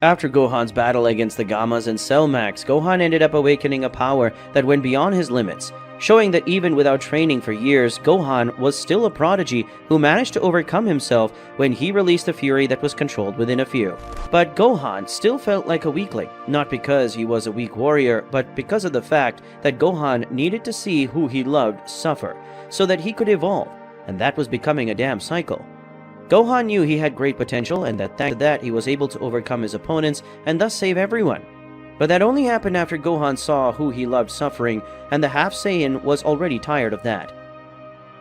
After Gohan's battle against the Gammas and Cell Max, Gohan ended up awakening a power that went beyond his limits, showing that even without training for years, Gohan was still a prodigy who managed to overcome himself when he released the fury that was controlled within a few. But Gohan still felt like a weakling, not because he was a weak warrior, but because of the fact that Gohan needed to see who he loved suffer, so that he could evolve, and that was becoming a damn cycle. Gohan knew he had great potential and that thanks to that he was able to overcome his opponents and thus save everyone. But that only happened after Gohan saw who he loved suffering, and the Half Saiyan was already tired of that.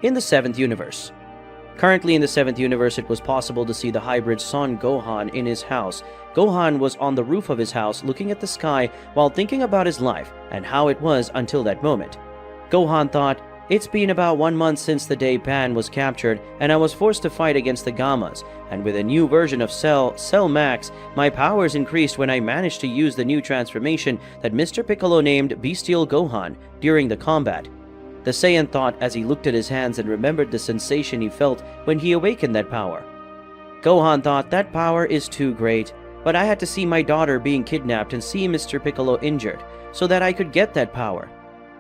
In the 7th universe. Currently in the 7th universe, it was possible to see the hybrid Son Gohan in his house. Gohan was on the roof of his house looking at the sky while thinking about his life and how it was until that moment. Gohan thought, "It's been about 1 month since the day Pan was captured and I was forced to fight against the Gammas, and with a new version of Cell Max, my powers increased when I managed to use the new transformation that Mr. Piccolo named Bestial Gohan during the combat." The Saiyan thought as he looked at his hands and remembered the sensation he felt when he awakened that power. Gohan thought, "That power is too great, but I had to see my daughter being kidnapped and see Mr. Piccolo injured, so that I could get that power.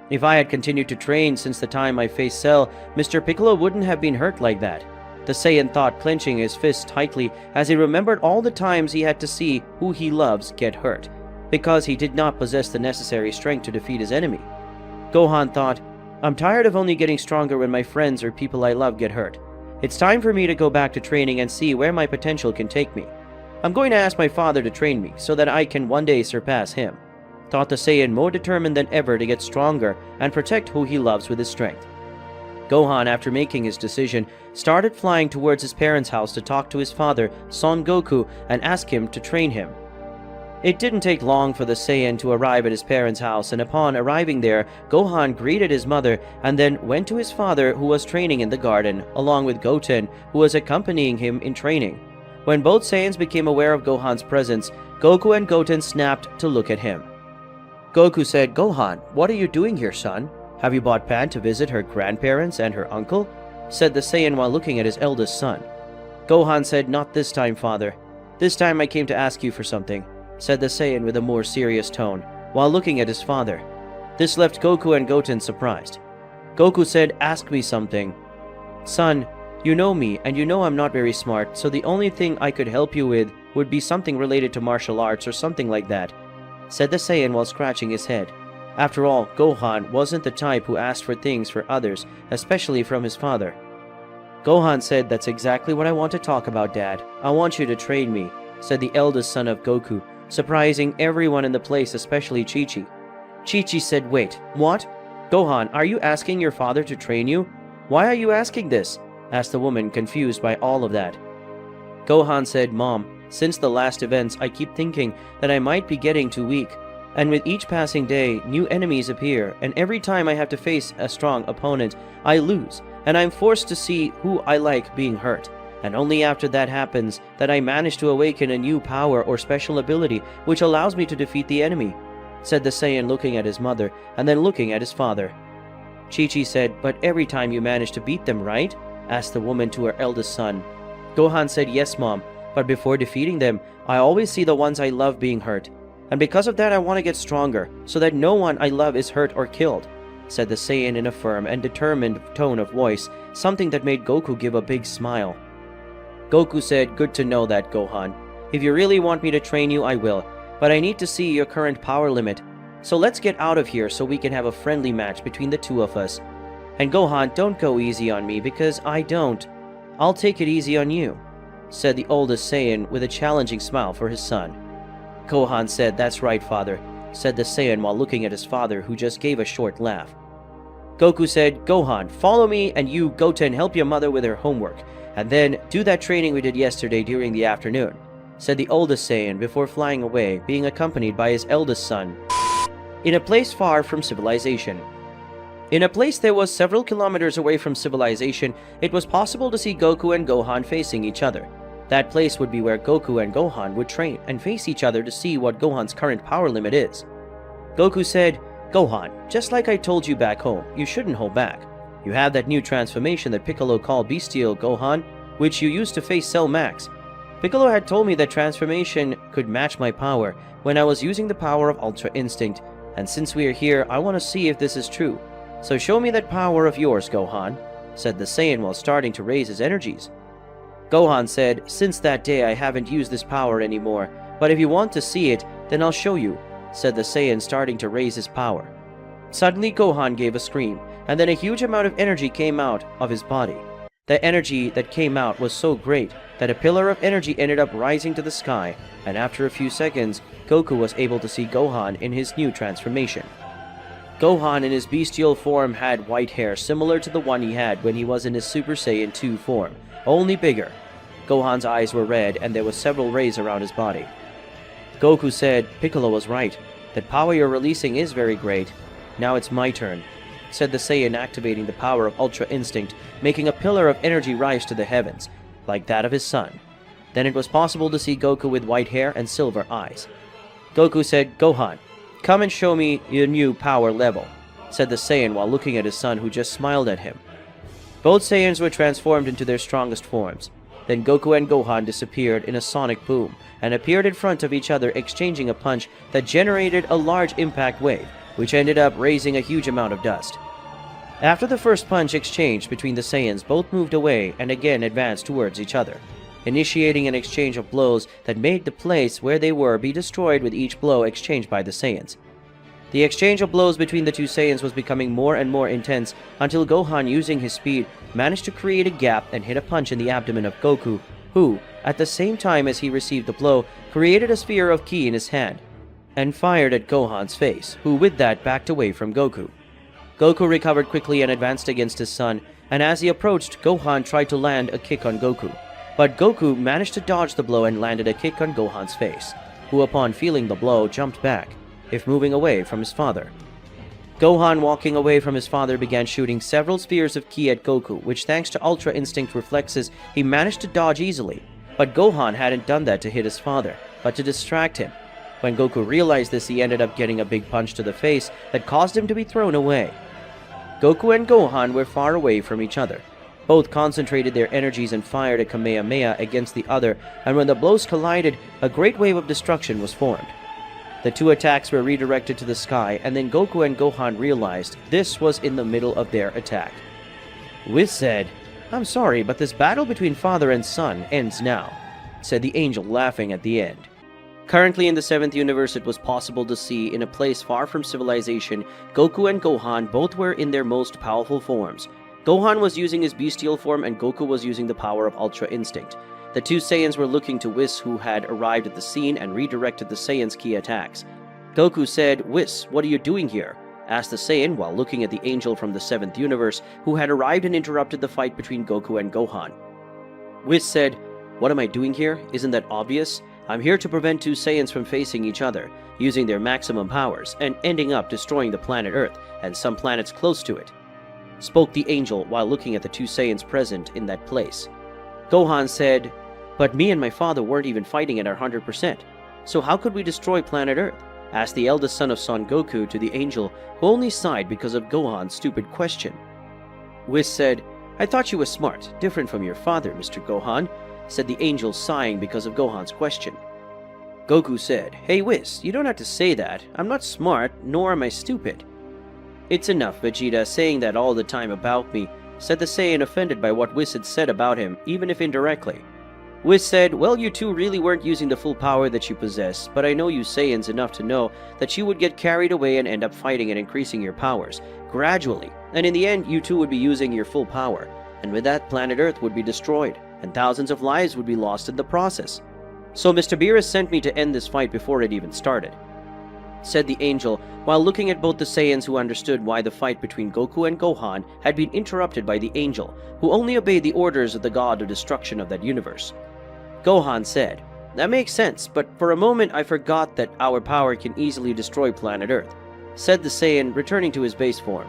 If I had continued to train since the time I faced Cell, Mr. Piccolo wouldn't have been hurt like that." The Saiyan thought, clenching his fist tightly as he remembered all the times he had to see who he loves get hurt, because he did not possess the necessary strength to defeat his enemy. Gohan thought, "I'm tired of only getting stronger when my friends or people I love get hurt. It's time for me to go back to training and see where my potential can take me. I'm going to ask my father to train me so that I can one day surpass him," thought the Saiyan, more determined than ever to get stronger and protect who he loves with his strength. Gohan, after making his decision, started flying towards his parents' house to talk to his father, Son Goku, and ask him to train him. It didn't take long for the Saiyan to arrive at his parents' house, and upon arriving there, Gohan greeted his mother and then went to his father, who was training in the garden, along with Goten, who was accompanying him in training. When both Saiyans became aware of Gohan's presence, Goku and Goten snapped to look at him. Goku said, "Gohan, what are you doing here, son? Have you brought Pan to visit her grandparents and her uncle?" said the Saiyan while looking at his eldest son. Gohan said, "Not this time, father. This time I came to ask you for something," said the Saiyan with a more serious tone, while looking at his father. This left Goku and Goten surprised. Goku said, "Ask me something." "Son, you know me, and you know I'm not very smart, so the only thing I could help you with would be something related to martial arts or something like that," said the Saiyan while scratching his head. After all, Gohan wasn't the type who asked for things for others, especially from his father. Gohan said, "That's exactly what I want to talk about, Dad. I want you to train me," said the eldest son of Goku, surprising everyone in the place, especially Chi-Chi. Chi-Chi said, "Wait, what? Gohan, are you asking your father to train you? Why are you asking this?" asked the woman, confused by all of that. Gohan said, "Mom, since the last events, I keep thinking that I might be getting too weak. And with each passing day, new enemies appear, and every time I have to face a strong opponent, I lose, and I'm forced to see who I like being hurt. And only after that happens that I manage to awaken a new power or special ability which allows me to defeat the enemy," said the Saiyan, looking at his mother and then looking at his father. Chi-Chi said, "But every time you manage to beat them, right?" asked the woman to her eldest son. Gohan said, "Yes, Mom, but before defeating them, I always see the ones I love being hurt. And because of that, I want to get stronger, so that no one I love is hurt or killed," said the Saiyan in a firm and determined tone of voice, something that made Goku give a big smile. Goku said, "Good to know that, Gohan. If you really want me to train you, I will, but I need to see your current power limit. So let's get out of here so we can have a friendly match between the two of us. And Gohan, don't go easy on me, because I don't. I'll take it easy on you," said the oldest Saiyan with a challenging smile for his son. Gohan said, "That's right, father," said the Saiyan while looking at his father, who just gave a short laugh. Goku said, "Gohan, follow me, and you, Goten, help your mother with her homework, and then do that training we did yesterday during the afternoon," said the oldest Saiyan before flying away, being accompanied by his eldest son. In a place far from civilization. In a place that was several kilometers away from civilization, it was possible to see Goku and Gohan facing each other. That place would be where Goku and Gohan would train and face each other to see what Gohan's current power limit is. Goku said, "Gohan, just like I told you back home, you shouldn't hold back. You have that new transformation that Piccolo called Bestial Gohan, which you used to face Cell Max. Piccolo had told me that transformation could match my power when I was using the power of Ultra Instinct, and since we are here, I want to see if this is true. So show me that power of yours, Gohan, said the Saiyan while starting to raise his energies. Gohan said, since that day I haven't used this power anymore, but if you want to see it, then I'll show you, said the Saiyan starting to raise his power. Suddenly Gohan gave a scream, and then a huge amount of energy came out of his body. The energy that came out was so great that a pillar of energy ended up rising to the sky, and after a few seconds, Goku was able to see Gohan in his new transformation. Gohan in his bestial form had white hair similar to the one he had when he was in his Super Saiyan 2 form, only bigger. Gohan's eyes were red and there were several rays around his body. Goku said, Piccolo was right. That power you're releasing is very great. Now it's my turn, said the Saiyan, activating the power of Ultra Instinct, making a pillar of energy rise to the heavens, like that of his son. Then it was possible to see Goku with white hair and silver eyes. Goku said, Gohan, come and show me your new power level, said the Saiyan while looking at his son, who just smiled at him. Both Saiyans were transformed into their strongest forms. Then Goku and Gohan disappeared in a sonic boom and appeared in front of each other, exchanging a punch that generated a large impact wave, which ended up raising a huge amount of dust. After the first punch exchange between the Saiyans, both moved away and again advanced towards each other, initiating an exchange of blows that made the place where they were be destroyed with each blow exchanged by the Saiyans. The exchange of blows between the two Saiyans was becoming more and more intense until Gohan, using his speed, managed to create a gap and hit a punch in the abdomen of Goku, who, at the same time as he received the blow, created a sphere of ki in his hand and fired at Gohan's face, who with that backed away from Goku. Goku recovered quickly and advanced against his son, and as he approached, Gohan tried to land a kick on Goku. But Goku managed to dodge the blow and landed a kick on Gohan's face, who upon feeling the blow jumped back, if moving away from his father. Gohan, walking away from his father, began shooting several spheres of ki at Goku, which thanks to Ultra Instinct reflexes, he managed to dodge easily. But Gohan hadn't done that to hit his father, but to distract him. When Goku realized this, he ended up getting a big punch to the face that caused him to be thrown away. Goku and Gohan were far away from each other. Both concentrated their energies and fired a Kamehameha against the other, and when the blows collided, a great wave of destruction was formed. The two attacks were redirected to the sky, and then Goku and Gohan realized this was in the middle of their attack. Whis said, I'm sorry, but this battle between father and son ends now, said the angel, laughing at the end. Currently in the 7th universe, it was possible to see, in a place far from civilization, Goku and Gohan both were in their most powerful forms. Gohan was using his bestial form and Goku was using the power of Ultra Instinct. The two Saiyans were looking to Whis, who had arrived at the scene and redirected the Saiyans' ki attacks. Goku said, Whis, what are you doing here? Asked the Saiyan while looking at the angel from the 7th universe, who had arrived and interrupted the fight between Goku and Gohan. Whis said, what am I doing here? Isn't that obvious? I'm here to prevent two Saiyans from facing each other, using their maximum powers, and ending up destroying the planet Earth and some planets close to it, spoke the angel while looking at the two Saiyans present in that place. Gohan said, but me and my father weren't even fighting at our 100%, so how could we destroy planet Earth? Asked the eldest son of Son Goku to the angel, who only sighed because of Gohan's stupid question. Whis said, I thought you were smart, different from your father, Mr. Gohan, said the angel, sighing because of Gohan's question. Goku said, hey Whis, you don't have to say that. I'm not smart, nor am I stupid. It's enough, Vegeta, saying that all the time about me, said the Saiyan, offended by what Whis had said about him, even if indirectly. Whis said, well, you two really weren't using the full power that you possess, but I know you Saiyans enough to know that you would get carried away and end up fighting and increasing your powers, gradually, and in the end you two would be using your full power, and with that planet Earth would be destroyed, and thousands of lives would be lost in the process. So Mr. Beerus sent me to end this fight before it even started, said the angel, while looking at both the Saiyans, who understood why the fight between Goku and Gohan had been interrupted by the angel, who only obeyed the orders of the god of destruction of that universe. Gohan said, that makes sense, but for a moment I forgot that our power can easily destroy planet Earth, said the Saiyan, returning to his base form.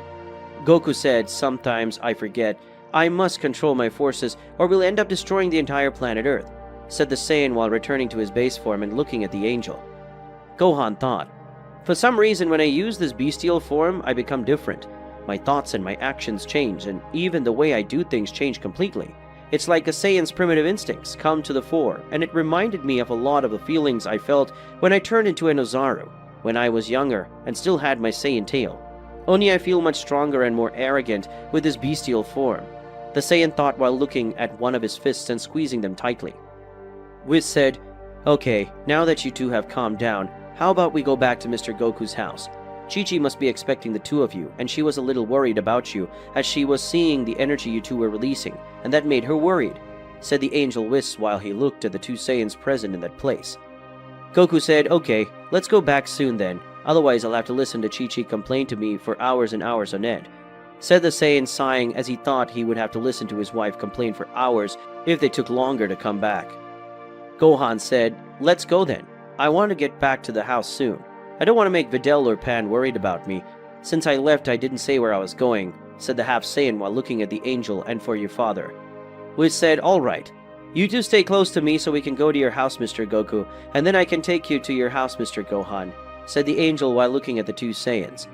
Goku said, sometimes I forget. I must control my forces or we'll end up destroying the entire planet Earth, said the Saiyan while returning to his base form and looking at the angel. Gohan thought, for some reason when I use this bestial form, I become different. My thoughts and my actions change, and even the way I do things change completely. It's like a Saiyan's primitive instincts come to the fore, and it reminded me of a lot of the feelings I felt when I turned into an Ozaru, when I was younger and still had my Saiyan tail. Only I feel much stronger and more arrogant with this bestial form, the Saiyan thought while looking at one of his fists and squeezing them tightly. Whis said, "Okay, now that you two have calmed down, how about we go back to Mr. Goku's house? Chi-Chi must be expecting the two of you, and she was a little worried about you as she was seeing the energy you two were releasing, and that made her worried," said the angel Whis while he looked at the two Saiyans present in that place. Goku said, "Okay, let's go back soon then, otherwise I'll have to listen to Chi-Chi complain to me for hours and hours on end," said the Saiyan, sighing as he thought he would have to listen to his wife complain for hours if they took longer to come back. Gohan said, "Let's go then. I want to get back to the house soon. I don't want to make Videl or Pan worried about me. Since I left, I didn't say where I was going," said the half Saiyan while looking at the angel and for your father. Whis said, "All right. You two stay close to me so we can go to your house, Mr. Goku, and then I can take you to your house, Mr. Gohan," said the angel while looking at the two Saiyans.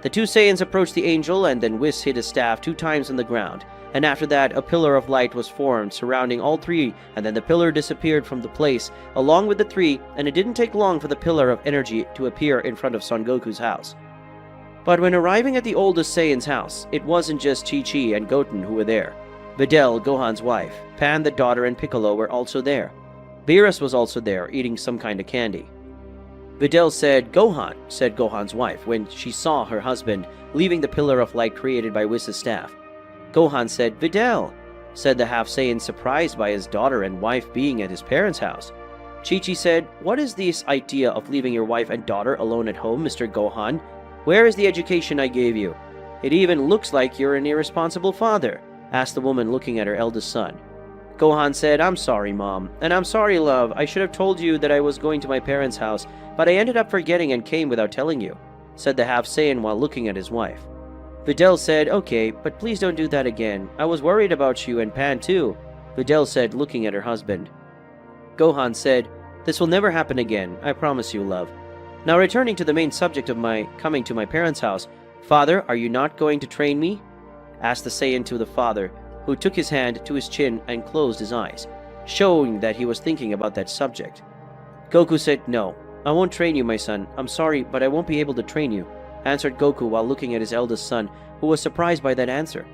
The two Saiyans approached the angel, and then Whis hit his staff 2 times on the ground, and after that a pillar of light was formed surrounding all 3, and then the pillar disappeared from the place along with the 3, and it didn't take long for the pillar of energy to appear in front of Son Goku's house. But when arriving at the oldest Saiyan's house, it wasn't just Chi-Chi and Goten who were there. Videl, Gohan's wife, Pan the daughter, and Piccolo were also there. Beerus was also there, eating some kind of candy. Videl said, "Gohan," said Gohan's wife when she saw her husband leaving the pillar of light created by Whis' staff. Gohan said, "Videl," said the half Saiyan, surprised by his daughter and wife being at his parents' house. Chi-Chi said, "What is this idea of leaving your wife and daughter alone at home, Mr. Gohan? Where is the education I gave you? It even looks like you're an irresponsible father," asked the woman looking at her eldest son. Gohan said, "I'm sorry, Mom, and I'm sorry, love. I should have told you that I was going to my parents' house, but I ended up forgetting and came without telling you," said the half Saiyan while looking at his wife. Videl said, "Okay, but please don't do that again. I was worried about you and Pan too," Videl said, looking at her husband. Gohan said, "This will never happen again, I promise you, love. Now returning to the main subject of my coming to my parents' house, Father, are you not going to train me?" asked the Saiyan to the father, who took his hand to his chin and closed his eyes, showing that he was thinking about that subject. Goku said, "No, I won't train you, my son. I'm sorry, but I won't be able to train you," answered Goku while looking at his eldest son, who was surprised by that answer.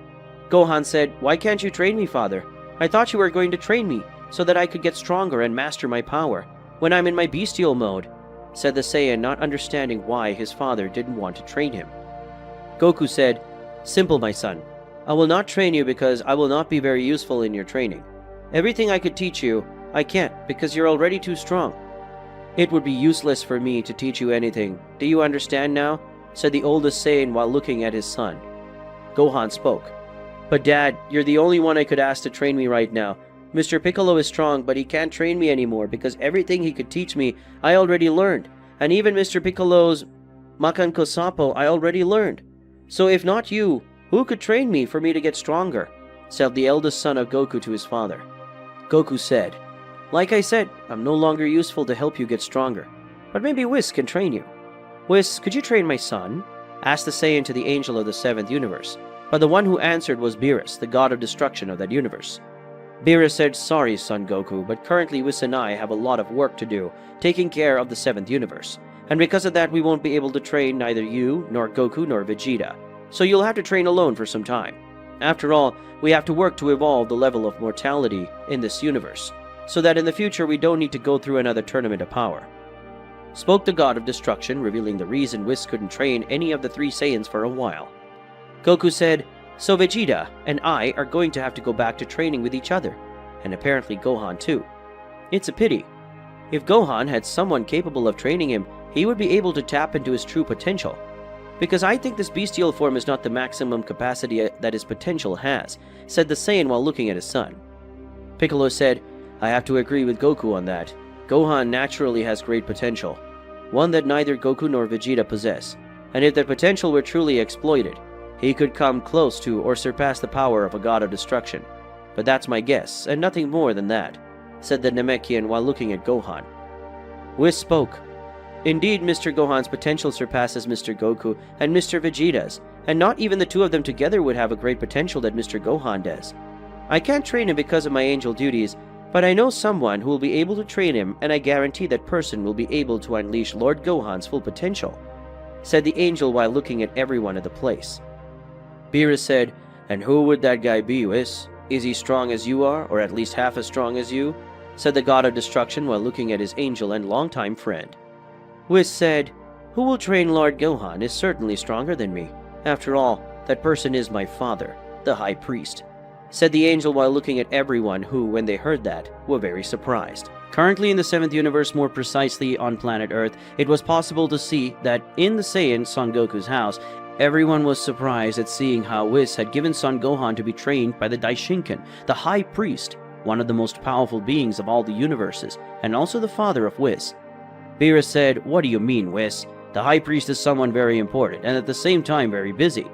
Gohan said, "Why can't you train me, father? I thought you were going to train me so that I could get stronger and master my power when I'm in my bestial mode," said the Saiyan, not understanding why his father didn't want to train him. Goku said, "Simple, my son. I will not train you because I will not be very useful in your training. Everything I could teach you, I can't because you're already too strong. It would be useless for me to teach you anything. Do you understand now?" said the oldest Saiyan while looking at his son. Gohan spoke. "But Dad, you're the only one I could ask to train me right now. Mr. Piccolo is strong, but he can't train me anymore because everything he could teach me, I already learned. And even Mr. Piccolo's Makan Kosapo, I already learned. So if not you, who could train me for me to get stronger?" said the eldest son of Goku to his father. Goku said, "Like I said, I'm no longer useful to help you get stronger. But maybe Whis can train you." "Whis, could you train my son?" asked the Saiyan to the angel of the 7th universe. But the one who answered was Beerus, the god of destruction of that universe. Beerus said, "Sorry, son Goku, but currently Whis and I have a lot of work to do, taking care of the 7th universe. And because of that, we won't be able to train neither you, nor Goku, nor Vegeta. So you'll have to train alone for some time. After all, we have to work to evolve the level of mortality in this universe, so that in the future we don't need to go through another tournament of power," spoke the god of destruction, revealing the reason Whis couldn't train any of the 3 Saiyans for a while. Goku said, "So Vegeta and I are going to have to go back to training with each other, and apparently Gohan too. It's a pity. If Gohan had someone capable of training him, he would be able to tap into his true potential. Because I think this bestial form is not the maximum capacity that his potential has," said the Saiyan while looking at his son. Piccolo said, "I have to agree with Goku on that. Gohan naturally has great potential, one that neither Goku nor Vegeta possess, and if that potential were truly exploited, he could come close to or surpass the power of a god of destruction. But that's my guess, and nothing more than that," said the Namekian while looking at Gohan. Whis spoke. "Indeed, Mr. Gohan's potential surpasses Mr. Goku and Mr. Vegeta's, and not even the 2 of them together would have a great potential that Mr. Gohan does. I can't train him because of my angel duties, but I know someone who will be able to train him, and I guarantee that person will be able to unleash Lord Gohan's full potential," said the angel while looking at everyone at the place. Beerus said, "And who would that guy be, Whis? Is he strong as you are, or at least half as strong as you?" said the god of destruction while looking at his angel and longtime friend. Whis said, "Who will train Lord Gohan is certainly stronger than me. After all, that person is my father, the High Priest," said the angel while looking at everyone who, when they heard that, were very surprised. Currently in the 7th universe, more precisely on planet Earth, it was possible to see that in the Saiyan Son Goku's house, everyone was surprised at seeing how Whis had given Son Gohan to be trained by the Daishinkan, the High Priest, one of the most powerful beings of all the universes, and also the father of Whis. Beerus said, "What do you mean, Whis? The High Priest is someone very important, and at the same time very busy.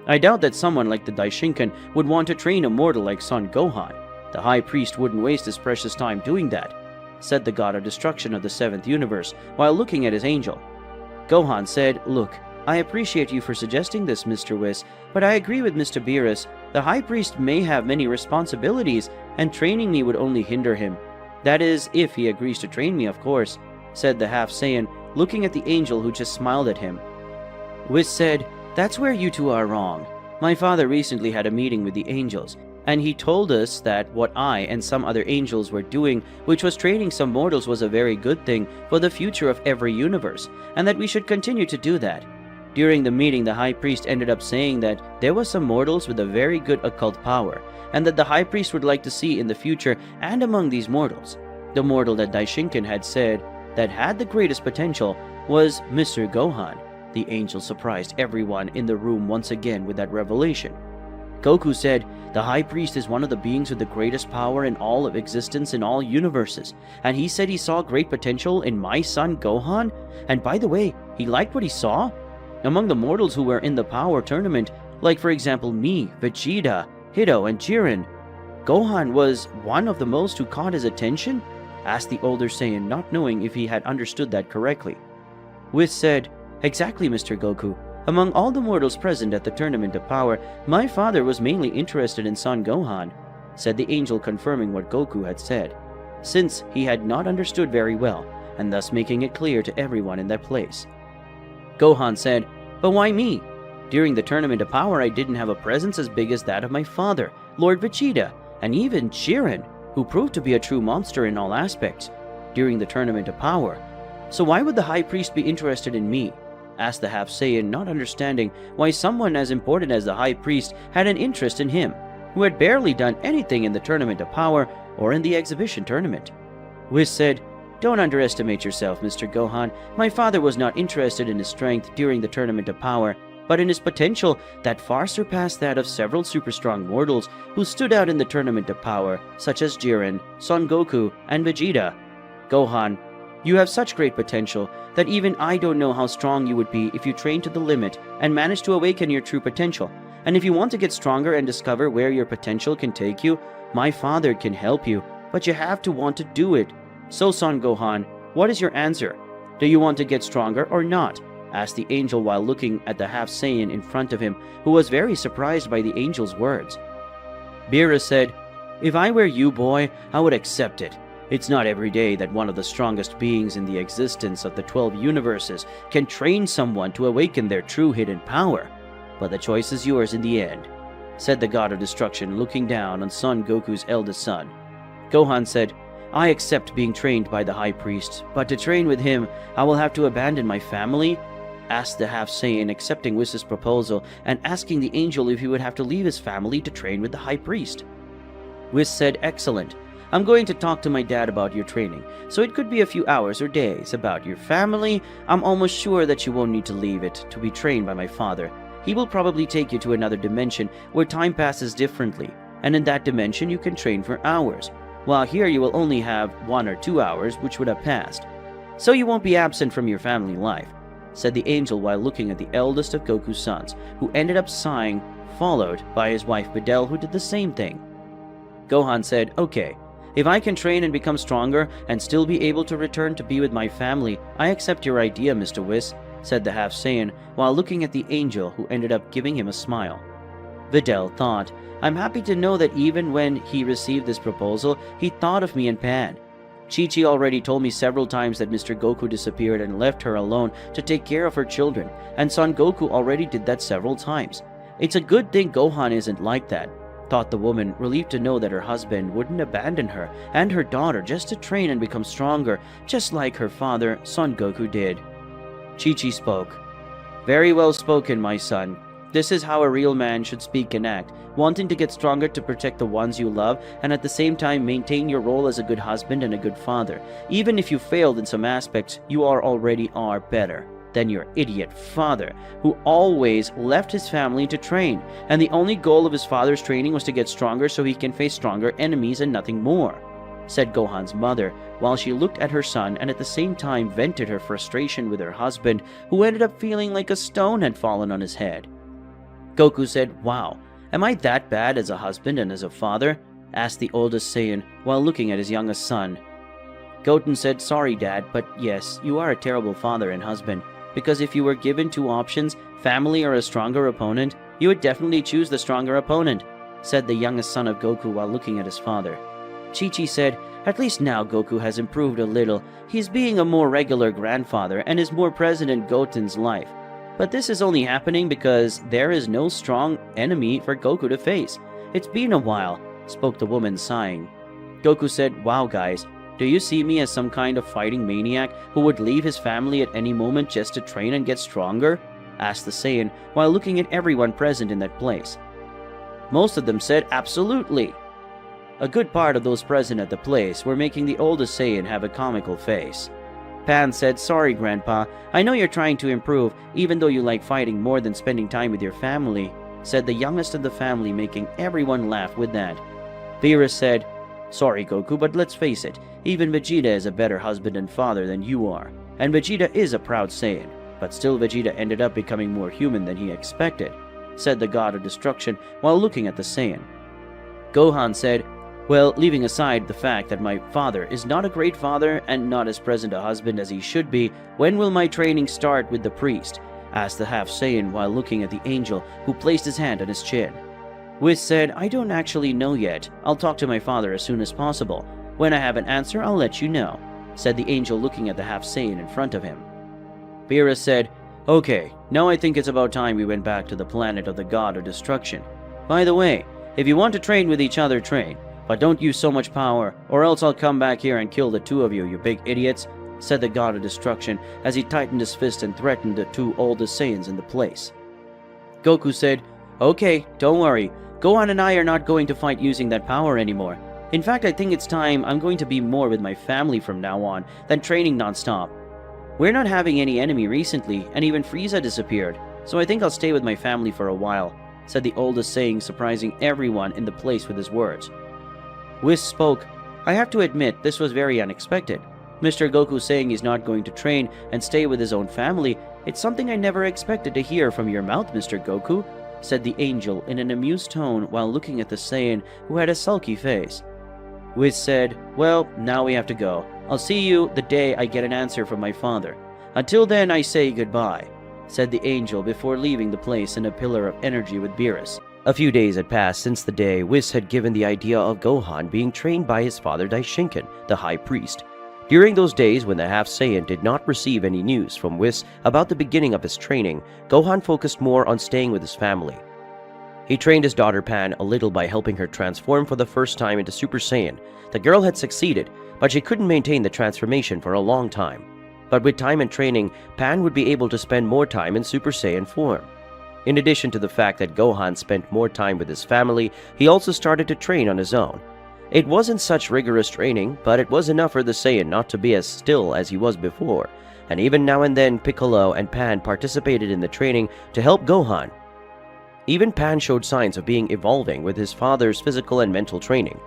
I doubt that someone like the Daishinkan would want to train a mortal like Son Gohan. The High Priest wouldn't waste his precious time doing that," said the god of destruction of the 7th universe, while looking at his angel. Gohan said, "Look, I appreciate you for suggesting this, Mr. Whis, but I agree with Mr. Beerus. The High Priest may have many responsibilities, and training me would only hinder him. That is, if he agrees to train me, of course," said the half Saiyan, looking at the angel who just smiled at him. Whis said, "That's where you two are wrong. My father recently had a meeting with the angels, and he told us that what I and some other angels were doing, which was training some mortals, was a very good thing for the future of every universe, and that we should continue to do that. During the meeting, the High Priest ended up saying that there were some mortals with a very good occult power, and that the High Priest would like to see in the future, and among these mortals, the mortal that Daishinkan had said that had the greatest potential was Mr. Gohan." The angel surprised everyone in the room once again with that revelation. Goku said, "The High Priest is one of the beings with the greatest power in all of existence in all universes, and he said he saw great potential in my son Gohan, and by the way, he liked what he saw? Among the mortals who were in the power tournament, like for example me, Vegeta, Hito, and Jiren, Gohan was one of the most who caught his attention?" asked the older Saiyan, not knowing if he had understood that correctly. Whis said, "Exactly, Mr. Goku. Among all the mortals present at the Tournament of Power, my father was mainly interested in Son Gohan," said the angel, confirming what Goku had said, since he had not understood very well, and thus making it clear to everyone in that place. Gohan said, "But why me? During the Tournament of Power, I didn't have a presence as big as that of my father, Lord Vegeta, and even Jiren, who proved to be a true monster in all aspects during the Tournament of Power. So why would the High Priest be interested in me?" asked the half Saiyan, not understanding why someone as important as the High Priest had an interest in him, who had barely done anything in the Tournament of Power or in the exhibition tournament. Whis said, "Don't underestimate yourself, Mr. Gohan. My father was not interested in his strength during the Tournament of Power, but in his potential that far surpassed that of several super strong mortals who stood out in the Tournament of Power, such as Jiren, Son Goku, and Vegeta. Gohan, you have such great potential that even I don't know how strong you would be if you trained to the limit and managed to awaken your true potential. And if you want to get stronger and discover where your potential can take you, my father can help you, but you have to want to do it. So, Son Gohan, what is your answer? Do you want to get stronger or not?" asked the angel while looking at the half Saiyan in front of him, who was very surprised by the angel's words. Beerus said, "If I were you, boy, I would accept it. It's not every day that one of the strongest beings in the existence of the 12 universes can train someone to awaken their true hidden power. But the choice is yours in the end," said the god of destruction, looking down on Son Goku's eldest son. Gohan said, "I accept being trained by the High Priest, but to train with him, I will have to abandon my family?" asked the half Saiyan, accepting Whis' proposal and asking the angel if he would have to leave his family to train with the High Priest. Whis said, "Excellent. I'm going to talk to my dad about your training, so it could be a few hours or days. About your family, I'm almost sure that you won't need to leave it to be trained by my father. He will probably take you to another dimension where time passes differently, and in that dimension you can train for hours, while here you will only have 1 or 2 hours which would have passed. So you won't be absent from your family life," said the angel while looking at the eldest of Goku's sons, who ended up sighing, followed by his wife Videl, who did the same thing. Gohan said, "Okay. If I can train and become stronger and still be able to return to be with my family, I accept your idea, Mr. Whis," said the half Saiyan while looking at the angel, who ended up giving him a smile. Videl thought, I'm happy to know that even when he received this proposal, he thought of me and Pan. Chi-Chi already told me several times that Mr. Goku disappeared and left her alone to take care of her children, and Son Goku already did that several times. It's a good thing Gohan isn't like that, thought the woman, relieved to know that her husband wouldn't abandon her and her daughter just to train and become stronger, just like her father, Son Goku, did. Chi-Chi spoke. Very well spoken, my son. This is how a real man should speak and act, wanting to get stronger to protect the ones you love and at the same time maintain your role as a good husband and a good father. Even if you failed in some aspects, you already are better than your idiot father, who always left his family to train, and the only goal of his father's training was to get stronger so he can face stronger enemies and nothing more, said Gohan's mother, while she looked at her son and at the same time vented her frustration with her husband, who ended up feeling like a stone had fallen on his head. Goku said, Wow, am I that bad as a husband and as a father? Asked the oldest Saiyan while looking at his youngest son. Goten said, Sorry, Dad, but yes, you are a terrible father and husband, because if you were given two options, family or a stronger opponent, you would definitely choose the stronger opponent, said the youngest son of Goku while looking at his father. Chi-Chi said, At least now Goku has improved a little. He's being a more regular grandfather and is more present in Goten's life. But this is only happening because there is no strong enemy for Goku to face. It's been a while, spoke the woman, sighing. Goku said, Wow, guys, do you see me as some kind of fighting maniac who would leave his family at any moment just to train and get stronger? Asked the Saiyan while looking at everyone present in that place. Most of them said, Absolutely. A good part of those present at the place were making the oldest Saiyan have a comical face. Pan said, Sorry, Grandpa, I know you're trying to improve, even though you like fighting more than spending time with your family, said the youngest of the family, making everyone laugh with that. Beerus said, Sorry, Goku, but let's face it, even Vegeta is a better husband and father than you are, and Vegeta is a proud Saiyan, but still Vegeta ended up becoming more human than he expected, said the God of Destruction while looking at the Saiyan. Gohan said, Well, leaving aside the fact that my father is not a great father and not as present a husband as he should be, when will my training start with the priest? Asked the half Saiyan while looking at the angel, who placed his hand on his chin. Whis said, I don't actually know yet. I'll talk to my father as soon as possible. When I have an answer, I'll let you know, said the angel looking at the half Saiyan in front of him. Beerus said, Okay, now I think it's about time we went back to the planet of the God of Destruction. By the way, if you want to train with each other, train. But don't use so much power, or else I'll come back here and kill the two of you, you big idiots, said the God of Destruction as he tightened his fist and threatened the two oldest Saiyans in the place. Goku said, Okay, don't worry. Gohan and I are not going to fight using that power anymore. In fact, I think it's time I'm going to be more with my family from now on than training non-stop. We're not having any enemy recently, and even Frieza disappeared, so I think I'll stay with my family for a while, said the oldest Saiyan, surprising everyone in the place with his words. Whis spoke, I have to admit this was very unexpected. Mr. Goku saying he's not going to train and stay with his own family, it's something I never expected to hear from your mouth, Mr. Goku, said the angel in an amused tone while looking at the Saiyan who had a sulky face. Whis said, Well, now we have to go. I'll see you the day I get an answer from my father. Until then, I say goodbye, said the angel before leaving the place in a pillar of energy with Beerus. A few days had passed since the day Whis had given the idea of Gohan being trained by his father Daishinkan, the High Priest. During those days when the half Saiyan did not receive any news from Whis about the beginning of his training, Gohan focused more on staying with his family. He trained his daughter Pan a little by helping her transform for the first time into Super Saiyan. The girl had succeeded, but she couldn't maintain the transformation for a long time. But with time and training, Pan would be able to spend more time in Super Saiyan form. In addition to the fact that Gohan spent more time with his family, he also started to train on his own. It wasn't such rigorous training, but it was enough for the Saiyan not to be as still as he was before, and even now and then Piccolo and Pan participated in the training to help Gohan. Even Pan showed signs of being evolving with his father's physical and mental training.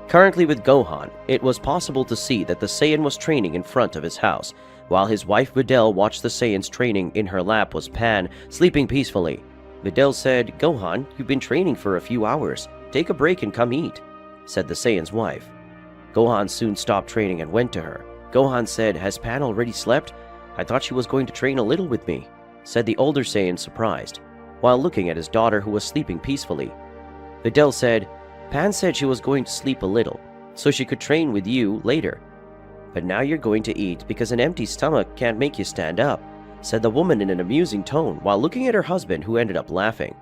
Currently with Gohan, it was possible to see that the Saiyan was training in front of his house, while his wife Videl watched the Saiyans training. In her lap was Pan, sleeping peacefully. Videl said, Gohan, you've been training for a few hours. Take a break and come eat, said the Saiyan's wife. Gohan soon stopped training and went to her. Gohan said, Has Pan already slept? I thought she was going to train a little with me, said the older Saiyan, surprised. while looking at his daughter who was sleeping peacefully. Videl said, Pan said she was going to sleep a little, so she could train with you later. But now you're going to eat because an empty stomach can't make you stand up, said the woman in an amusing tone while looking at her husband who ended up laughing.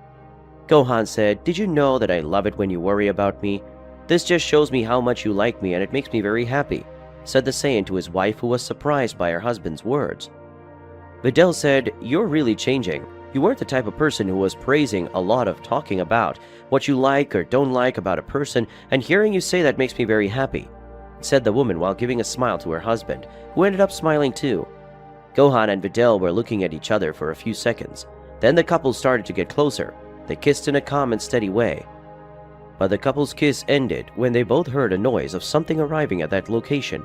Gohan said, Did you know that I love it when you worry about me? This just shows me how much you like me and it makes me very happy, said the Saiyan to his wife who was surprised by her husband's words. Videl said, You're really changing. You weren't the type of person who was praising a lot of talking about what you like or don't like about a person, and hearing you say that makes me very happy, said the woman while giving a smile to her husband, who ended up smiling too. Gohan and Videl were looking at each other for a few seconds. Then the couple started to get closer. They kissed in a calm and steady way. But the couple's kiss ended when they both heard a noise of something arriving at that location.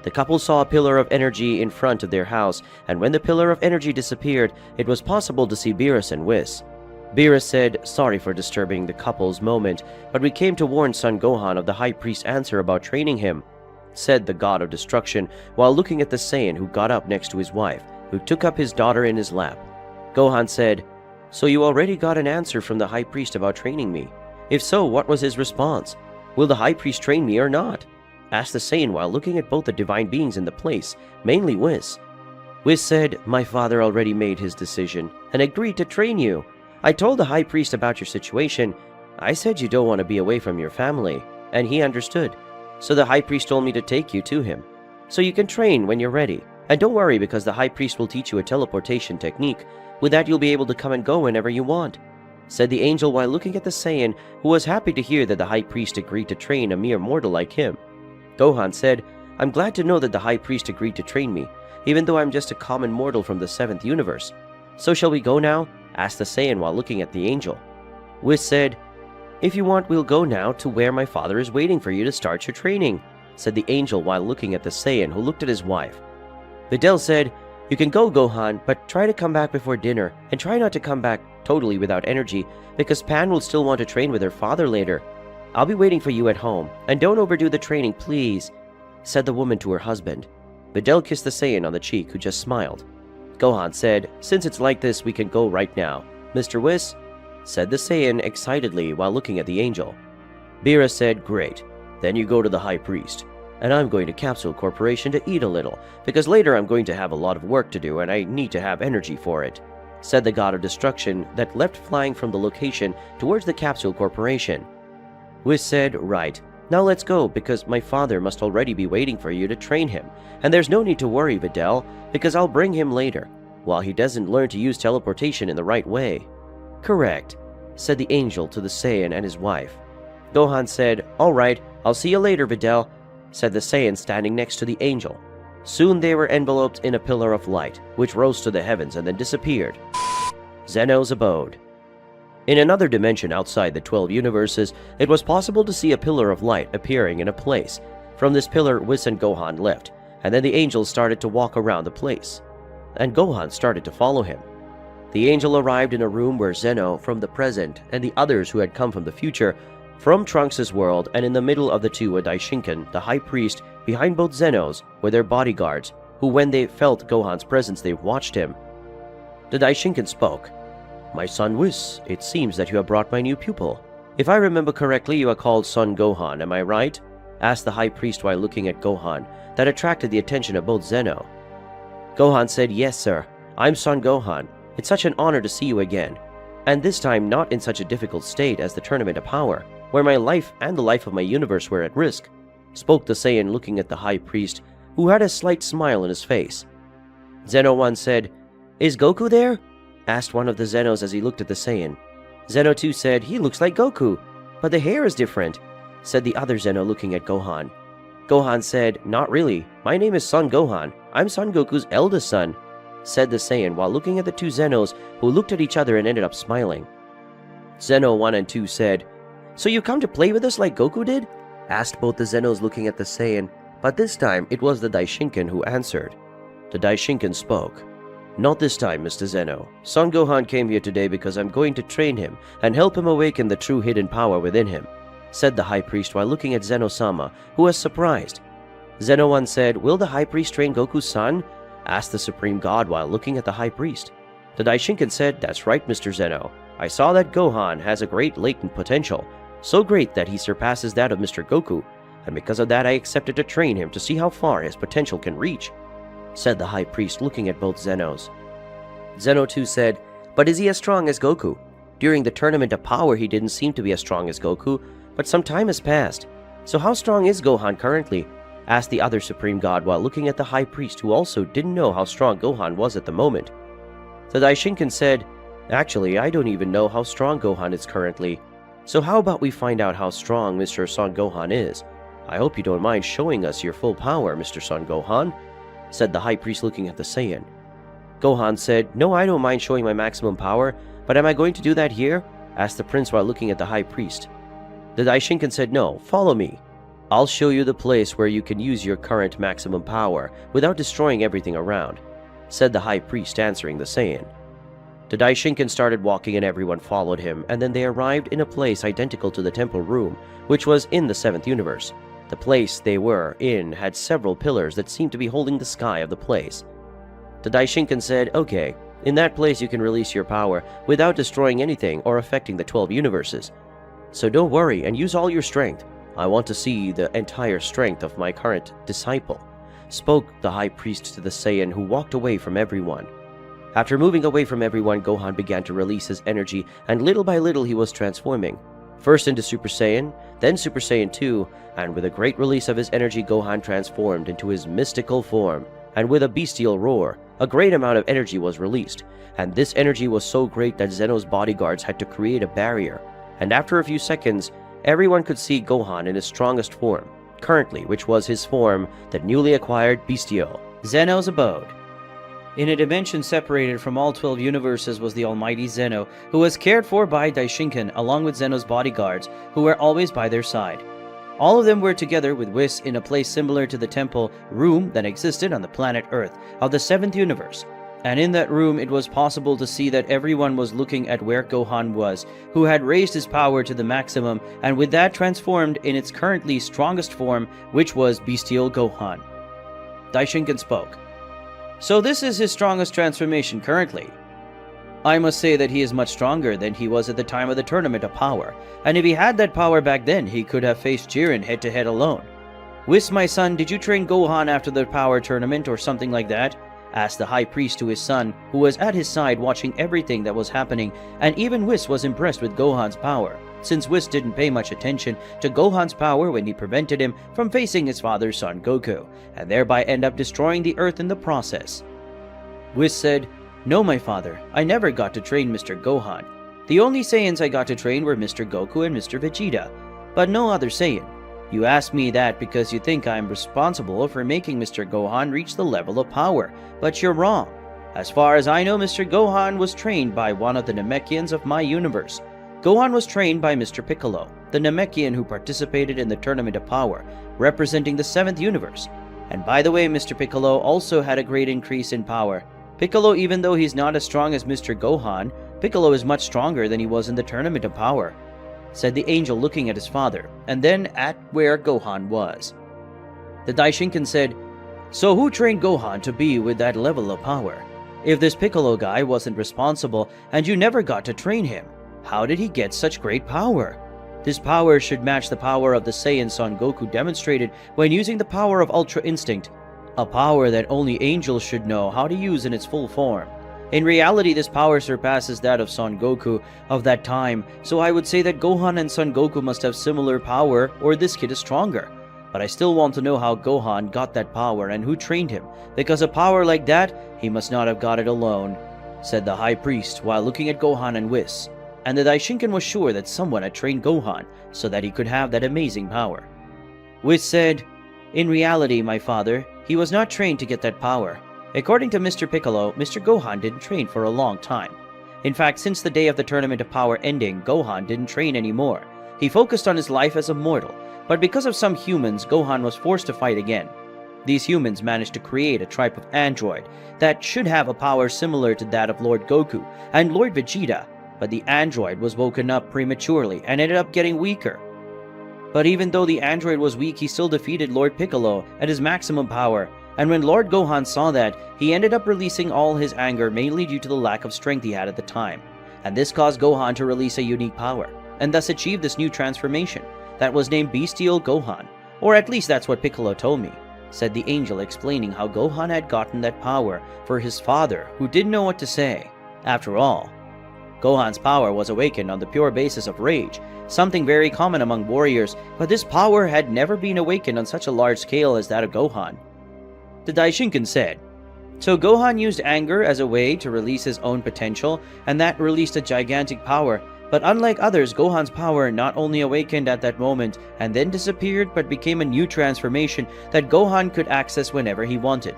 The couple saw a pillar of energy in front of their house, and when the pillar of energy disappeared, it was possible to see Beerus and Whis. Beerus said, Sorry for disturbing the couple's moment, but we came to warn Son Gohan of the High Priest's answer about training him, said the God of Destruction, while looking at the Saiyan who got up next to his wife, who took up his daughter in his lap. Gohan said, So you already got an answer from the High Priest about training me? If so, what was his response? Will the High Priest train me or not? Asked the Saiyan while looking at both the divine beings in the place, mainly Whis. Whis said, My father already made his decision and agreed to train you. I told the High Priest about your situation. I said you don't want to be away from your family, and he understood. So the High Priest told me to take you to him, so you can train when you're ready. And don't worry, because the High Priest will teach you a teleportation technique. With that, you'll be able to come and go whenever you want, said the angel while looking at the Saiyan, who was happy to hear that the High Priest agreed to train a mere mortal like him. Gohan said, I'm glad to know that the High Priest agreed to train me, even though I'm just a common mortal from the 7th universe. So shall we go now? Asked the Saiyan while looking at the angel. Whis said, If you want, we'll go now to where my father is waiting for you to start your training, said the angel while looking at the Saiyan who looked at his wife. Videl said, You can go, Gohan, but try to come back before dinner, and try not to come back totally without energy, because Pan will still want to train with her father later. I'll be waiting for you at home, and don't overdo the training, please, said the woman to her husband. Videl kissed the Saiyan on the cheek, who just smiled. Gohan said, Since it's like this, we can go right now. Mr. Whis, said the Saiyan excitedly while looking at the angel. Beerus said, Great, then you go to the High Priest, and I'm going to Capsule Corporation to eat a little, because later I'm going to have a lot of work to do and I need to have energy for it, said the God of Destruction that leapt flying from the location towards the Capsule Corporation. Whis said, Right, now let's go, because my father must already be waiting for you to train him, and there's no need to worry, Videl, because I'll bring him later, while he doesn't learn to use teleportation in the right way. Correct, said the angel to the Saiyan and his wife. Gohan said, All right, I'll see you later, Videl, said the Saiyan standing next to the angel. Soon they were enveloped in a pillar of light, which rose to the heavens and then disappeared. Zeno's abode. In another dimension outside the 12 universes, it was possible to see a pillar of light appearing in a place. From this pillar, Whis and Gohan left, and then the angel started to walk around the place, and Gohan started to follow him. The angel arrived in a room where Zeno from the present and the others who had come from the future, from Trunks' world, and in the middle of the two a Daishinkan, the High Priest, behind both Zenos, were their bodyguards, who when they felt Gohan's presence they watched him. The Daishinkan spoke. My son Whis, it seems that you have brought my new pupil. If I remember correctly, you are called Son Gohan, am I right? Asked the High Priest while looking at Gohan, that attracted the attention of both Zeno. Gohan said, Yes, sir, I'm Son Gohan. It's such an honor to see you again, and this time not in such a difficult state as the Tournament of Power, where my life and the life of my universe were at risk, spoke the Saiyan looking at the High Priest, who had a slight smile on his face. Zeno 1 said, Is Goku there? Asked one of the Zenos as he looked at the Saiyan. Zeno 2 said, He looks like Goku, but the hair is different, said the other Zeno looking at Gohan. Gohan said, Not really. My name is Son Gohan. I'm Son Goku's eldest son, said the Saiyan while looking at the two Zenos who looked at each other and ended up smiling. Zeno 1 and 2 said, So you come to play with us like Goku did? Asked both the Zenos looking at the Saiyan, but this time it was the Daishinkan who answered. The Daishinkan spoke. Not this time, Mr. Zeno. Son Gohan came here today because I'm going to train him and help him awaken the true hidden power within him, said the High Priest while looking at Zeno-sama, who was surprised. Zeno 1 said, Will the High Priest train Goku's son? Asked the Supreme God while looking at the High Priest. The Daishinkan said, "That's right, Mr. Zeno. I saw that Gohan has a great latent potential, so great that he surpasses that of Mr. Goku, and because of that I accepted to train him to see how far his potential can reach," said the high priest, looking at both Zenos. Zeno too said, "But is he as strong as Goku? During the tournament of power he didn't seem to be as strong as Goku, but some time has passed. So how strong is Gohan currently?" asked the other supreme god while looking at the high priest, who also didn't know how strong Gohan was at the moment. The Daishinkan said, "Actually, I don't even know how strong Gohan is currently. So how about we find out how strong Mr. Son Gohan is? I hope you don't mind showing us your full power, Mr. Son Gohan," said the high priest, looking at the Saiyan. Gohan said, "No, I don't mind showing my maximum power, but am I going to do that here?" asked the prince while looking at the high priest. The Daishinkan said, "No, follow me. I'll show you the place where you can use your current maximum power without destroying everything around," said the high priest, answering the Saiyan. The Daishinkan started walking and everyone followed him, and then they arrived in a place identical to the temple room, which was in the 7th universe. The place they were in had several pillars that seemed to be holding the sky of the place. The Daishinkan said, "Okay, in that place you can release your power without destroying anything or affecting the 12 universes. So don't worry and use all your strength. I want to see the entire strength of my current disciple," spoke the high priest to the Saiyan, who walked away from everyone. After moving away from everyone, Gohan began to release his energy, and little by little he was transforming. First into Super Saiyan, then Super Saiyan 2, and with a great release of his energy, Gohan transformed into his mystical form, and with a bestial roar, a great amount of energy was released, and this energy was so great that Zeno's bodyguards had to create a barrier, and after a few seconds, everyone could see Gohan in his strongest form, currently, which was his form, the newly acquired bestial, Zeno's abode. In a dimension separated from all 12 universes was the almighty Zeno, who was cared for by Daishinkan along with Zeno's bodyguards, who were always by their side. All of them were together with Whis in a place similar to the temple room that existed on the planet Earth of the 7th universe. And in that room it was possible to see that everyone was looking at where Gohan was, who had raised his power to the maximum and with that transformed in its currently strongest form, which was bestial Gohan. Daishinkan spoke. "So this is his strongest transformation currently. I must say that he is much stronger than he was at the time of the tournament of power, and if he had that power back then, he could have faced Jiren head-to-head alone. Whis, my son, did you train Gohan after the power tournament or something like that?" asked the high priest to his son, who was at his side watching everything that was happening, and even Whis was impressed with Gohan's power, since Whis didn't pay much attention to Gohan's power when he prevented him from facing his father's son Goku, and thereby end up destroying the Earth in the process. Whis said, "No, my father, I never got to train Mr. Gohan. The only Saiyans I got to train were Mr. Goku and Mr. Vegeta, but no other Saiyan. You ask me that because you think I am responsible for making Mr. Gohan reach the level of power, but you're wrong. As far as I know, Mr. Gohan was trained by one of the Namekians of my universe. Gohan was trained by Mr. Piccolo, the Namekian who participated in the Tournament of Power, representing the 7th universe. And by the way, Mr. Piccolo also had a great increase in power. Piccolo, even though he's not as strong as Mr. Gohan, Piccolo is much stronger than he was in the Tournament of Power," said the angel, looking at his father, and then at where Gohan was. The Daishinkan said, "So who trained Gohan to be with that level of power? If this Piccolo guy wasn't responsible and you never got to train him, how did he get such great power? This power should match the power of the Saiyan Son Goku demonstrated when using the power of Ultra Instinct, a power that only angels should know how to use in its full form. In reality, this power surpasses that of Son Goku of that time, so I would say that Gohan and Son Goku must have similar power or this kid is stronger. But I still want to know how Gohan got that power and who trained him, because a power like that, he must not have got it alone," said the high priest while looking at Gohan and Whis. And the Daishinkan was sure that someone had trained Gohan so that he could have that amazing power. Whis said, "In reality, my father, he was not trained to get that power. According to Mr. Piccolo, Mr. Gohan didn't train for a long time. In fact, since the day of the Tournament of Power ending, Gohan didn't train anymore. He focused on his life as a mortal, but because of some humans, Gohan was forced to fight again. These humans managed to create a type of android that should have a power similar to that of Lord Goku and Lord Vegeta, but the android was woken up prematurely and ended up getting weaker. But even though the android was weak, he still defeated Lord Piccolo at his maximum power, And when Lord Gohan saw that, he ended up releasing all his anger mainly due to the lack of strength he had at the time. And this caused Gohan to release a unique power, and thus achieve this new transformation that was named Bestial Gohan. Or at least that's what Piccolo told me, said the angel, explaining how Gohan had gotten that power for his father, who didn't know what to say. After all, Gohan's power was awakened on the pure basis of rage, something very common among warriors, but this power had never been awakened on such a large scale as that of Gohan. The Daishinkan said, so Gohan used anger as a way to release his own potential, and that released a gigantic power. But unlike others, Gohan's power not only awakened at that moment and then disappeared, but became a new transformation that Gohan could access whenever he wanted.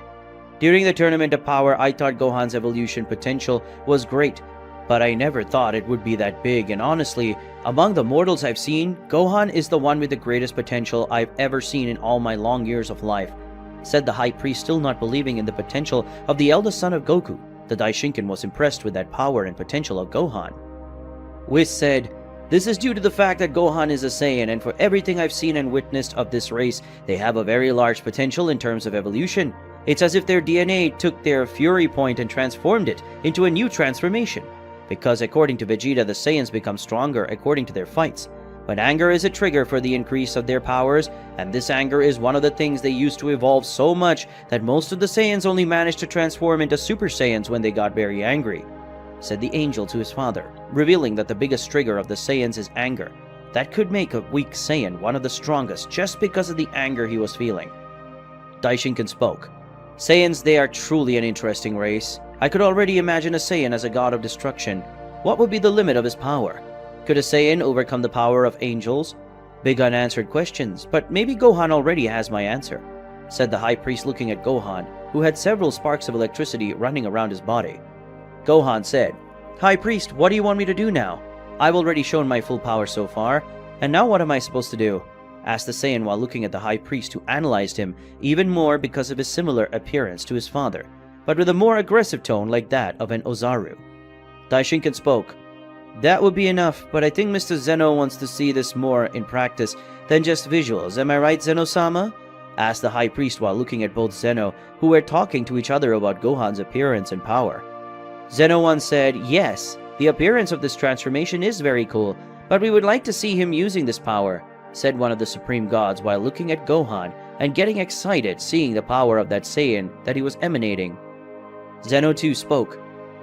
During the Tournament of Power, I thought Gohan's evolution potential was great, but I never thought it would be that big, and honestly, among the mortals I've seen, Gohan is the one with the greatest potential I've ever seen in all my long years of life, said the High Priest, still not believing in the potential of the eldest son of Goku. The Daishinkan was impressed with that power and potential of Gohan. Whis said, this is due to the fact that Gohan is a Saiyan, and for everything I've seen and witnessed of this race, they have a very large potential in terms of evolution. It's as if their DNA took their Fury Point and transformed it into a new transformation. Because according to Vegeta, the Saiyans become stronger according to their fights. But anger is a trigger for the increase of their powers, and this anger is one of the things they used to evolve so much that most of the Saiyans only managed to transform into Super Saiyans when they got very angry, said the angel to his father, revealing that the biggest trigger of the Saiyans is anger. That could make a weak Saiyan one of the strongest just because of the anger he was feeling. Daishinkan spoke. Saiyans, they are truly an interesting race. I could already imagine a Saiyan as a god of destruction. What would be the limit of his power? Could a Saiyan overcome the power of angels? Big unanswered questions, but maybe Gohan already has my answer, said the High Priest, looking at Gohan, who had several sparks of electricity running around his body. Gohan said, High Priest, what do you want me to do now? I've already shown my full power so far, and now what am I supposed to do? Asked the Saiyan while looking at the High Priest, who analyzed him even more because of his similar appearance to his father, but with a more aggressive tone like that of an Ozaru. Daishinkan spoke. That would be enough, but I think Mr. Zeno wants to see this more in practice than just visuals. Am I right, Zeno-sama? Asked the High Priest while looking at both Zeno, who were talking to each other about Gohan's appearance and power. Zeno once said, yes, the appearance of this transformation is very cool, but we would like to see him using this power, said one of the Supreme Gods while looking at Gohan and getting excited seeing the power of that Saiyan that he was emanating. Zeno too spoke.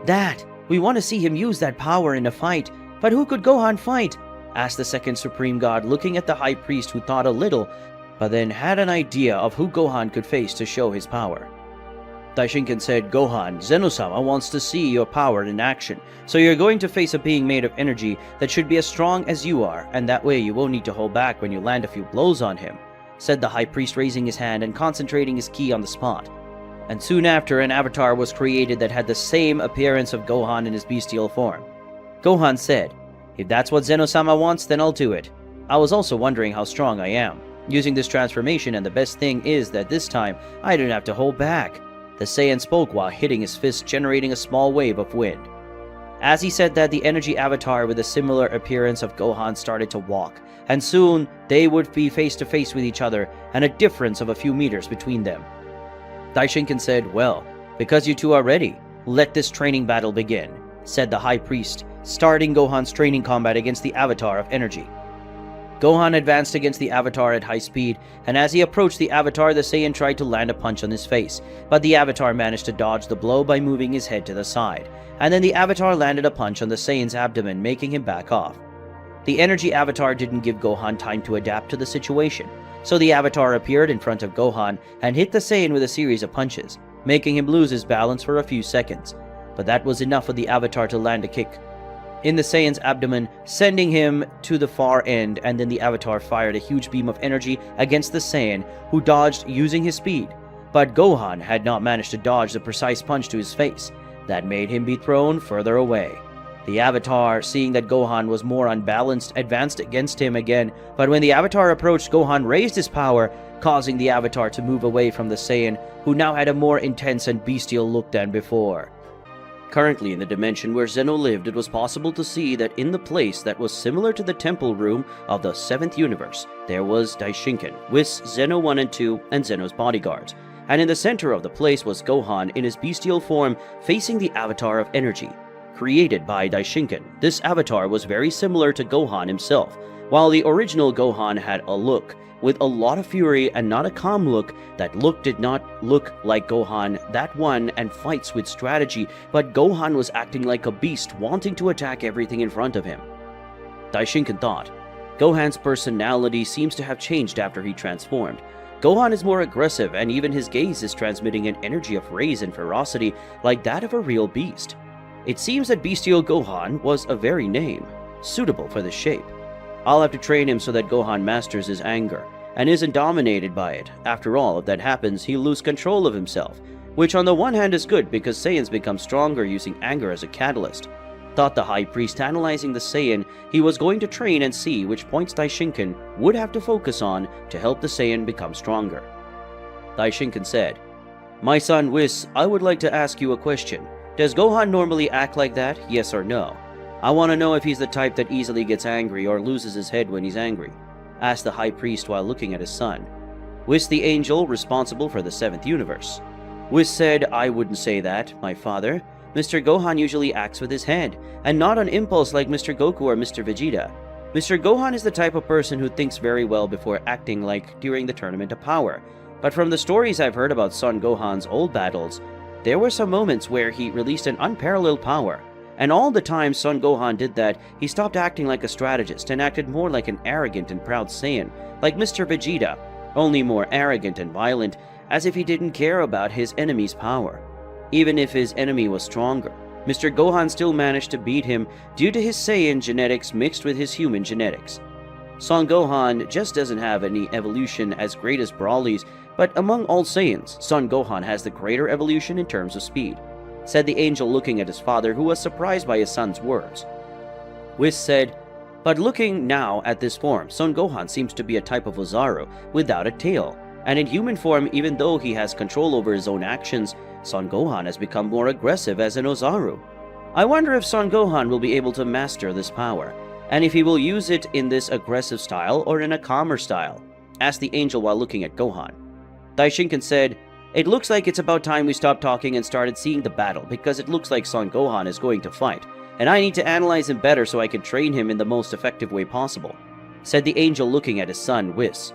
That! We want to see him use that power in a fight, but who could Gohan fight? Asked the second Supreme God, looking at the High Priest, who thought a little, but then had an idea of who Gohan could face to show his power. Daishinkan said, Gohan, Zeno-sama wants to see your power in action, so you're going to face a being made of energy that should be as strong as you are, and that way you won't need to hold back when you land a few blows on him, said the High Priest, raising his hand and concentrating his ki on the spot. And soon after, an avatar was created that had the same appearance of Gohan in his bestial form. Gohan said, if that's what Zeno-sama wants, then I'll do it. I was also wondering how strong I am, using this transformation, and the best thing is that this time, I don't have to hold back. The Saiyan spoke while hitting his fist, generating a small wave of wind. As he said that, the energy avatar with a similar appearance of Gohan started to walk, and soon they would be face to face with each other, and a difference of a few meters between them. Daishinkan said, well, because you two are ready, let this training battle begin, said the High Priest, starting Gohan's training combat against the avatar of energy. Gohan advanced against the avatar at high speed, and as he approached the avatar, the Saiyan tried to land a punch on his face, but the avatar managed to dodge the blow by moving his head to the side, and then the avatar landed a punch on the Saiyan's abdomen, making him back off. The energy avatar didn't give Gohan time to adapt to the situation, so the avatar appeared in front of Gohan and hit the Saiyan with a series of punches, making him lose his balance for a few seconds, but that was enough for the avatar to land a kick in the Saiyan's abdomen, sending him to the far end, and then the avatar fired a huge beam of energy against the Saiyan, who dodged using his speed, but Gohan had not managed to dodge the precise punch to his face. That made him be thrown further away. The avatar, seeing that Gohan was more unbalanced, advanced against him again, but when the avatar approached, Gohan raised his power, causing the avatar to move away from the Saiyan, who now had a more intense and bestial look than before. Currently in the dimension where Zeno lived, it was possible to see that in the place that was similar to the temple room of the 7th universe, there was Daishinkan, Whis, Zeno 1 and 2, and Zeno's bodyguards. and in the center of the place was Gohan in his bestial form facing the avatar of energy. Created by Daishinkan, this avatar was very similar to Gohan himself, while the original Gohan had a look with a lot of fury and not a calm look. That look did not look like Gohan, that one and fights with strategy, but Gohan was acting like a beast wanting to attack everything in front of him. Daishinkan thought, Gohan's personality seems to have changed after he transformed. Gohan is more aggressive and even his gaze is transmitting an energy of rage and ferocity like that of a real beast. It seems that Bestial Gohan was a very name, suitable for the shape. I'll have to train him so that Gohan masters his anger and isn't dominated by it. After all, if that happens, he'll lose control of himself, which on the one hand is good because Saiyans become stronger using anger as a catalyst. Thought the High Priest, analyzing the Saiyan he was going to train and see which points Daishinkan would have to focus on to help the Saiyan become stronger. Daishinkan said, My son Whis, I would like to ask you a question. Does Gohan normally act like that, yes or no? I want to know if he's the type that easily gets angry or loses his head when he's angry, asked the High Priest while looking at his son. Whis the angel responsible for the 7th universe. Whis said, I wouldn't say that, my father. Mr. Gohan usually acts with his head, and not on impulse like Mr. Goku or Mr. Vegeta. Mr. Gohan is the type of person who thinks very well before acting, like during the Tournament of Power. But from the stories I've heard about Son Gohan's old battles, there were some moments where he released an unparalleled power. And all the time Son Gohan did that, he stopped acting like a strategist and acted more like an arrogant and proud Saiyan, like Mr. Vegeta, only more arrogant and violent, as if he didn't care about his enemy's power. Even if his enemy was stronger, Mr. Gohan still managed to beat him due to his Saiyan genetics mixed with his human genetics. Son Gohan just doesn't have any evolution as great as Broly's, but among all Saiyans, Son Gohan has the greater evolution in terms of speed, said the angel looking at his father, who was surprised by his son's words. Whis said, But looking now at this form, Son Gohan seems to be a type of Ozaru without a tail, and in human form, even though he has control over his own actions, Son Gohan has become more aggressive as an Ozaru. I wonder if Son Gohan will be able to master this power, and if he will use it in this aggressive style or in a calmer style, asked the angel while looking at Gohan. Daishinkan said, It looks like it's about time we stopped talking and started seeing the battle, because it looks like Son Gohan is going to fight, and I need to analyze him better so I can train him in the most effective way possible, said the angel looking at his son, Whis.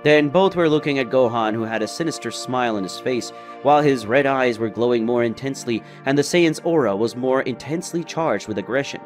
Then both were looking at Gohan, who had a sinister smile on his face, while his red eyes were glowing more intensely and the Saiyan's aura was more intensely charged with aggression.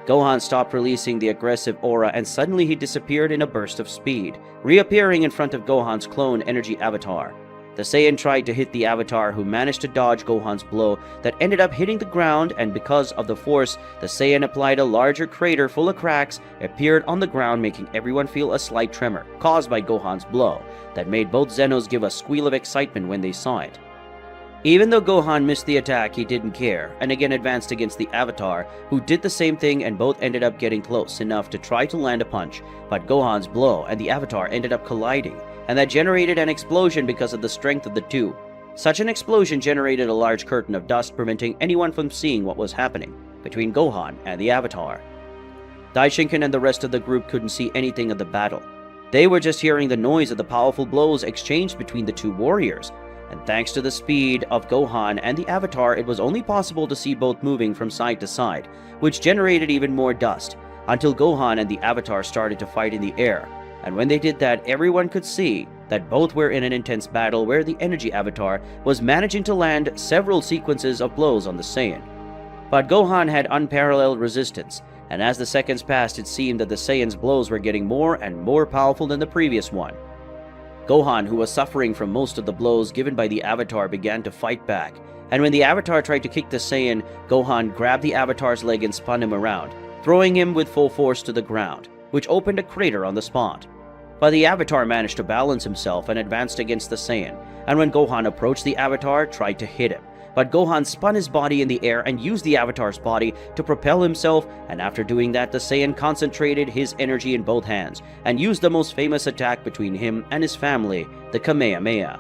Gohan stopped releasing the aggressive aura and suddenly he disappeared in a burst of speed, reappearing in front of Gohan's clone energy avatar. The Saiyan tried to hit the avatar, who managed to dodge Gohan's blow that ended up hitting the ground, and because of the force, the Saiyan applied a larger crater full of cracks appeared on the ground, making everyone feel a slight tremor caused by Gohan's blow that made both Zenos give a squeal of excitement when they saw it. Even though Gohan missed the attack, he didn't care, and again advanced against the Avatar, who did the same thing, and both ended up getting close enough to try to land a punch, but Gohan's blow and the Avatar ended up colliding, and that generated an explosion because of the strength of the two. Such an explosion generated a large curtain of dust, preventing anyone from seeing what was happening between Gohan and the Avatar. Daishinkan and the rest of the group couldn't see anything of the battle. They were just hearing the noise of the powerful blows exchanged between the two warriors, and thanks to the speed of Gohan and the Avatar, it was only possible to see both moving from side to side, which generated even more dust, until Gohan and the Avatar started to fight in the air. And when they did that, everyone could see that both were in an intense battle where the energy avatar was managing to land several sequences of blows on the Saiyan. But Gohan had unparalleled resistance, and as the seconds passed, it seemed that the Saiyan's blows were getting more and more powerful than the previous one. Gohan, who was suffering from most of the blows given by the Avatar, began to fight back, and when the Avatar tried to kick the Saiyan, Gohan grabbed the Avatar's leg and spun him around, throwing him with full force to the ground, which opened a crater on the spot. But the Avatar managed to balance himself and advanced against the Saiyan, and when Gohan approached the Avatar, tried to hit him. But Gohan spun his body in the air and used the Avatar's body to propel himself, and after doing that, the Saiyan concentrated his energy in both hands and used the most famous attack between him and his family, the Kamehameha.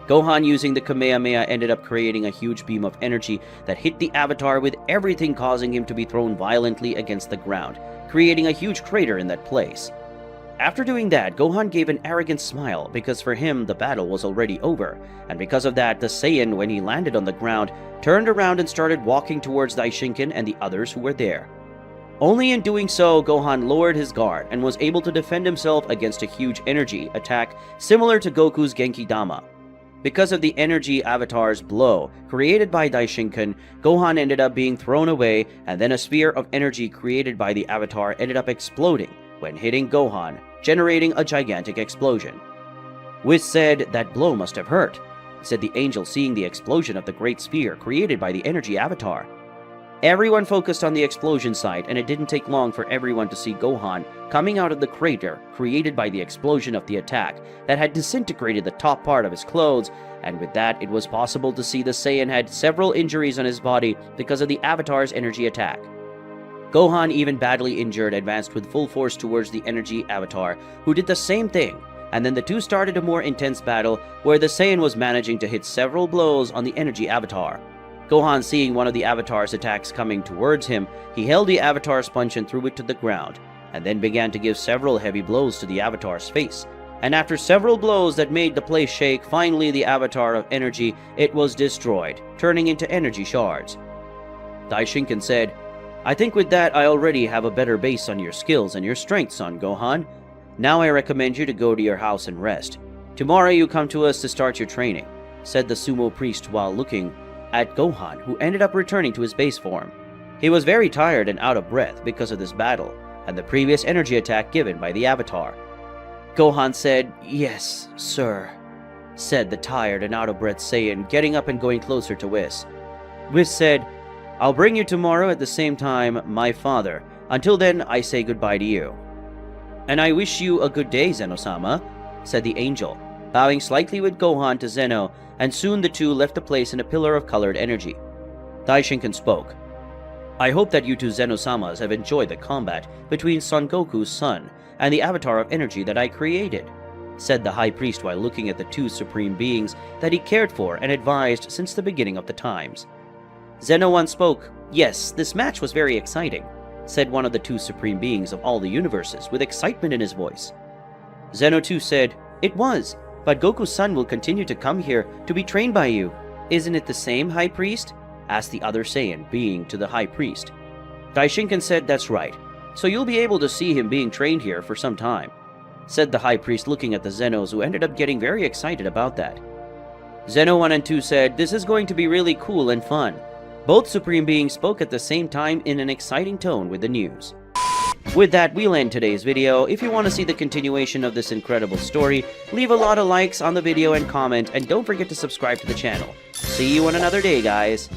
Gohan, using the Kamehameha, ended up creating a huge beam of energy that hit the Avatar, with everything causing him to be thrown violently against the ground, creating a huge crater in that place. After doing that, Gohan gave an arrogant smile because for him the battle was already over, and because of that the Saiyan, when he landed on the ground, turned around and started walking towards Daishinkan and the others who were there. Only in doing so, Gohan lowered his guard and was able to defend himself against a huge energy attack similar to Goku's Genki Dama. Because of the energy avatar's blow created by Daishinkan, Gohan ended up being thrown away, and then a sphere of energy created by the avatar ended up exploding when hitting Gohan, generating a gigantic explosion. Whis said that blow must have hurt, said the angel, seeing the explosion of the great sphere created by the energy avatar. Everyone focused on the explosion site, and it didn't take long for everyone to see Gohan coming out of the crater created by the explosion of the attack that had disintegrated the top part of his clothes, and with that it was possible to see the Saiyan had several injuries on his body because of the avatar's energy attack. Gohan, even badly injured, advanced with full force towards the energy avatar, who did the same thing, and then the two started a more intense battle where the Saiyan was managing to hit several blows on the energy avatar. Gohan, seeing one of the avatar's attacks coming towards him, he held the avatar's punch and threw it to the ground, and then began to give several heavy blows to the avatar's face. And after several blows that made the place shake, finally the avatar of energy, it was destroyed, turning into energy shards. Daishinkan said, "I think with that I already have a better base on your skills and your strength, son Gohan. Now I recommend you to go to your house and rest. Tomorrow you come to us to start your training," said the sumo priest while looking at Gohan, who ended up returning to his base form. He was very tired and out of breath because of this battle and the previous energy attack given by the avatar. Gohan said, "Yes, sir," said the tired and out of breath Saiyan, getting up and going closer to Whis. Whis said, "I'll bring you tomorrow at the same time, my father. Until then, I say goodbye to you." "And I wish you a good day, Zeno-sama," said the angel, bowing slightly with Gohan to Zeno, and soon the two left the place in a pillar of colored energy. Daishinkan spoke. "I hope that you two Zeno-samas have enjoyed the combat between Son Goku's son and the avatar of energy that I created," said the high priest while looking at the two supreme beings that he cared for and advised since the beginning of the times. Zeno once spoke. "Yes, this match was very exciting," said one of the two supreme beings of all the universes with excitement in his voice. Zeno too said, "It was, but Goku's son will continue to come here to be trained by you. Isn't it the same, High Priest?" asked the other Saiyan being to the High Priest. Daishinkan said, "That's right, so you'll be able to see him being trained here for some time," said the High Priest looking at the Zenos, who ended up getting very excited about that. Zeno 1 and 2 said, "This is going to be really cool and fun." Both supreme beings spoke at the same time in an exciting tone with the news. With that, we'll end today's video. If you want to see the continuation of this incredible story, leave a lot of likes on the video and comment, and don't forget to subscribe to the channel. See you on another day, guys.